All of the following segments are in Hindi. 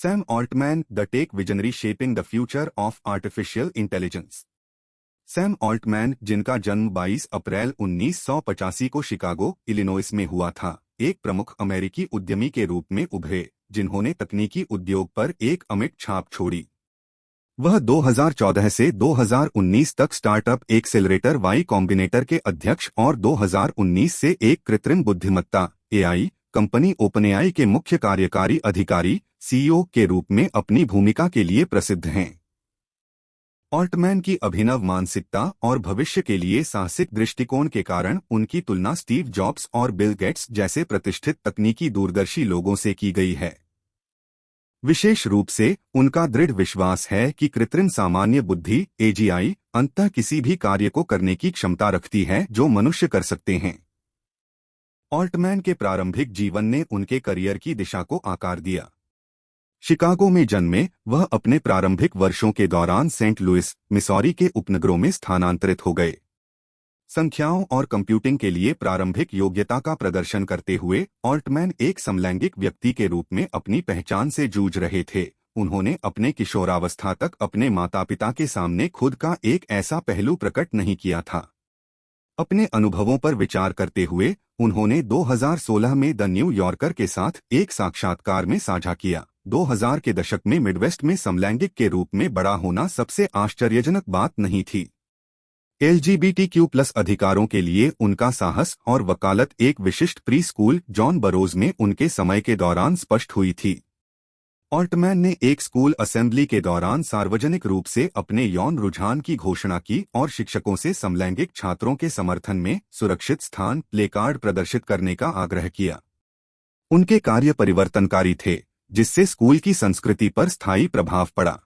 Sam Altman, the tech visionary shaping the future of artificial intelligence. Sam Altman, जिनका जन्म 22 अप्रैल 1985 को शिकागो, इलिनॉइस में हुआ था, एक प्रमुख अमेरिकी उद्यमी के रूप में उभरे, जिन्होंने तकनीकी उद्योग पर एक अमिट छाप छोड़ी। वह 2014 से 2019 तक स्टार्टअप एक्सेलरेटर वाई कॉम्बिनेटर के अध्यक्ष और 2019 से एक कृत्रिम बुद्धिमत्ता एआई कंपनी ओपनएआई के मुख्य कार्यकारी अधिकारी सीईओ के रूप में अपनी भूमिका के लिए प्रसिद्ध हैं। ऑल्टमैन की अभिनव मानसिकता और भविष्य के लिए साहसिक दृष्टिकोण के कारण उनकी तुलना स्टीव जॉब्स और बिल गेट्स जैसे प्रतिष्ठित तकनीकी दूरदर्शी लोगों से की गई है। विशेष रूप से उनका दृढ़ विश्वास है कि कृत्रिम सामान्य बुद्धि एजीआई अंततः किसी भी कार्य को करने की क्षमता रखती है जो मनुष्य कर सकते हैं। ऑल्टमैन के प्रारंभिक जीवन ने उनके करियर की दिशा को आकार दिया। शिकागो में जन्मे वह अपने प्रारंभिक वर्षों के दौरान सेंट लुइस, मिसौरी के उपनगरों में स्थानांतरित हो गए। संख्याओं और कंप्यूटिंग के लिए प्रारंभिक योग्यता का प्रदर्शन करते हुए ऑल्टमैन एक समलैंगिक व्यक्ति के रूप में अपनी पहचान से जूझ रहे थे। उन्होंने अपने किशोरावस्था तक अपने माता-पिता के सामने खुद का एक ऐसा पहलू प्रकट नहीं किया था। अपने अनुभवों पर विचार करते हुए उन्होंने 2016 में द न्यू यॉर्कर के साथ एक साक्षात्कार में साझा किया। 2000 के दशक में मिडवेस्ट में समलैंगिक के रूप में बड़ा होना सबसे आश्चर्यजनक बात नहीं थी। LGBTQ+ अधिकारों के लिए उनका साहस और वकालत एक विशिष्ट प्री स्कूल जॉन बरोज में उनके समय के दौरान स्पष्ट हुई थी। ऑल्टमैन ने एक स्कूल असेंबली के दौरान सार्वजनिक रूप से अपने यौन रुझान की घोषणा की और शिक्षकों से समलैंगिक छात्रों के समर्थन में सुरक्षित स्थान प्लेकार्ड प्रदर्शित करने का आग्रह किया। उनके कार्य परिवर्तनकारी थे, जिससे स्कूल की संस्कृति पर स्थायी प्रभाव पड़ा।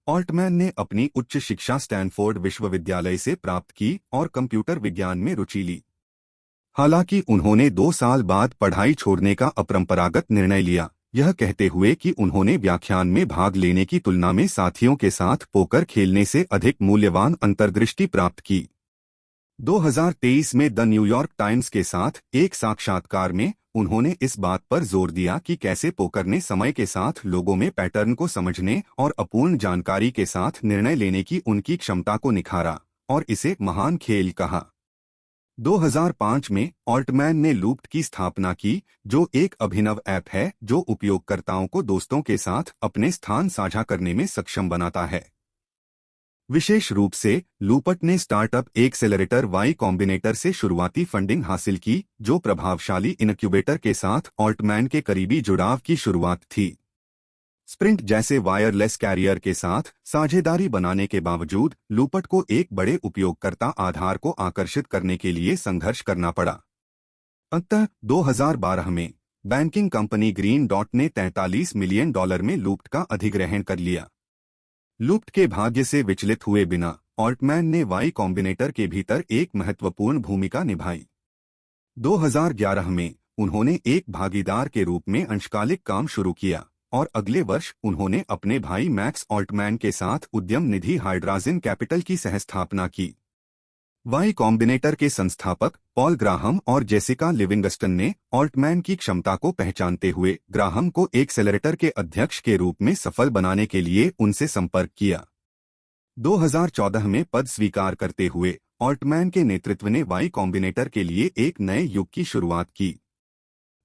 ऑल्टमैन ने अपनी उच्च शिक्षा स्टैनफोर्ड विश्वविद्यालय से प्राप्त की और कंप्यूटर विज्ञान में रुचि ली। हालांकि उन्होंने 2 साल बाद पढ़ाई छोड़ने का अपरंपरागत निर्णय लिया, यह कहते हुए कि उन्होंने व्याख्यान में भाग लेने की तुलना में साथियों के साथ पोकर खेलने से अधिक मूल्यवान अंतर्दृष्टि प्राप्त की। 2023 में द न्यूयॉर्क टाइम्स के साथ एक साक्षात्कार में उन्होंने इस बात पर जोर दिया कि कैसे पोकर ने समय के साथ लोगों में पैटर्न को समझने और अपूर्ण जानकारी के साथ निर्णय लेने की उनकी क्षमता को निखारा और इसे महान खेल कहा। 2005 में ऑल्टमैन ने लूप्ट की स्थापना की, जो एक अभिनव ऐप है जो उपयोगकर्ताओं को दोस्तों के साथ अपने स्थान साझा करने में सक्षम बनाता है। विशेष रूप से लूपट ने स्टार्टअप एक्सेलरेटर वाई कॉम्बिनेटर से शुरुआती फंडिंग हासिल की, जो प्रभावशाली इनक्यूबेटर के साथ ऑल्टमैन के करीबी जुड़ाव की शुरुआत थी। स्प्रिंट जैसे वायरलेस कैरियर के साथ साझेदारी बनाने के बावजूद लूपट को एक बड़े उपयोगकर्ता आधार को आकर्षित करने के लिए संघर्ष करना पड़ा। अंततः 2012 में बैंकिंग कंपनी ग्रीन डॉट ने $43 मिलियन में लूप्ट का अधिग्रहण कर लिया। लूप्ट के भाग्य से विचलित हुए बिना ऑल्टमैन ने वाई कॉम्बिनेटर के भीतर एक महत्वपूर्ण भूमिका निभाई। 2011 में उन्होंने एक भागीदार के रूप में अंशकालिक काम शुरू किया और अगले वर्ष उन्होंने अपने भाई मैक्स ऑल्टमैन के साथ उद्यम निधि हाइड्राजिन कैपिटल की सहस्थापना की। वाई कॉम्बिनेटर के संस्थापक पॉल ग्राहम और जेसिका लिविंगस्टन ने ऑल्टमैन की क्षमता को पहचानते हुए ग्राहम को एक्सेलरेटर के अध्यक्ष के रूप में सफल बनाने के लिए उनसे संपर्क किया। 2014 में पद स्वीकार करते हुए ऑल्टमैन के नेतृत्व ने वाई कॉम्बिनेटर के लिए एक नए युग की शुरुआत की।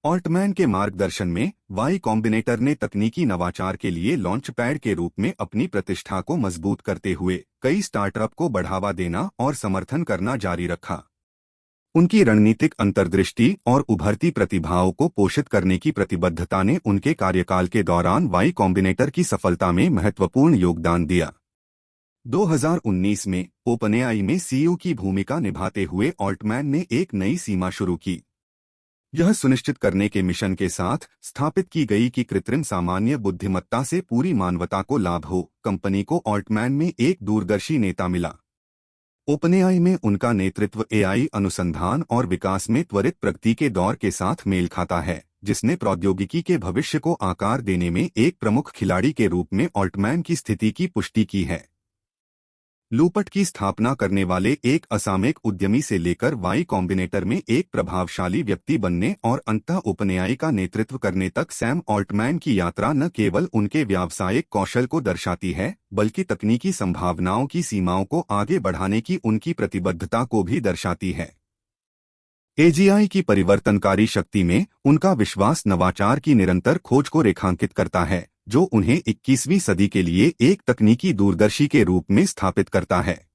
ऑल्टमैन के मार्गदर्शन में वाई कॉम्बिनेटर ने तकनीकी नवाचार के लिए लॉन्च पैड के रूप में अपनी प्रतिष्ठा को मजबूत करते हुए कई स्टार्टअप को बढ़ावा देना और समर्थन करना जारी रखा। उनकी रणनीतिक अंतर्दृष्टि और उभरती प्रतिभाओं को पोषित करने की प्रतिबद्धता ने उनके कार्यकाल के दौरान वाई कॉम्बिनेटर की सफलता में महत्वपूर्ण योगदान दिया। 2019 में ओपनएआई में सीईओ की भूमिका निभाते हुए ऑल्टमैन ने एक नई सीमा शुरू की। यह सुनिश्चित करने के मिशन के साथ स्थापित की गई कि कृत्रिम सामान्य बुद्धिमत्ता से पूरी मानवता को लाभ हो। कंपनी को ऑल्टमैन में एक दूरदर्शी नेता मिला। ओपनएआई में उनका नेतृत्व एआई अनुसंधान और विकास में त्वरित प्रगति के दौर के साथ मेल खाता है, जिसने प्रौद्योगिकी के भविष्य को आकार देने में एक प्रमुख खिलाड़ी के रूप में ऑल्टमैन की स्थिति की पुष्टि की है। लूपट की स्थापना करने वाले एक असामयिक उद्यमी से लेकर वाई कॉम्बिनेटर में एक प्रभावशाली व्यक्ति बनने और अंततः उपन्यायी का नेतृत्व करने तक सैम ऑल्टमैन की यात्रा न केवल उनके व्यावसायिक कौशल को दर्शाती है बल्कि तकनीकी संभावनाओं की सीमाओं को आगे बढ़ाने की उनकी प्रतिबद्धता को भी दर्शाती है। एजीआई की परिवर्तनकारी शक्ति में उनका विश्वास नवाचार की निरंतर खोज को रेखांकित करता है जो उन्हें 21वीं सदी के लिए एक तकनीकी दूरदर्शी के रूप में स्थापित करता है।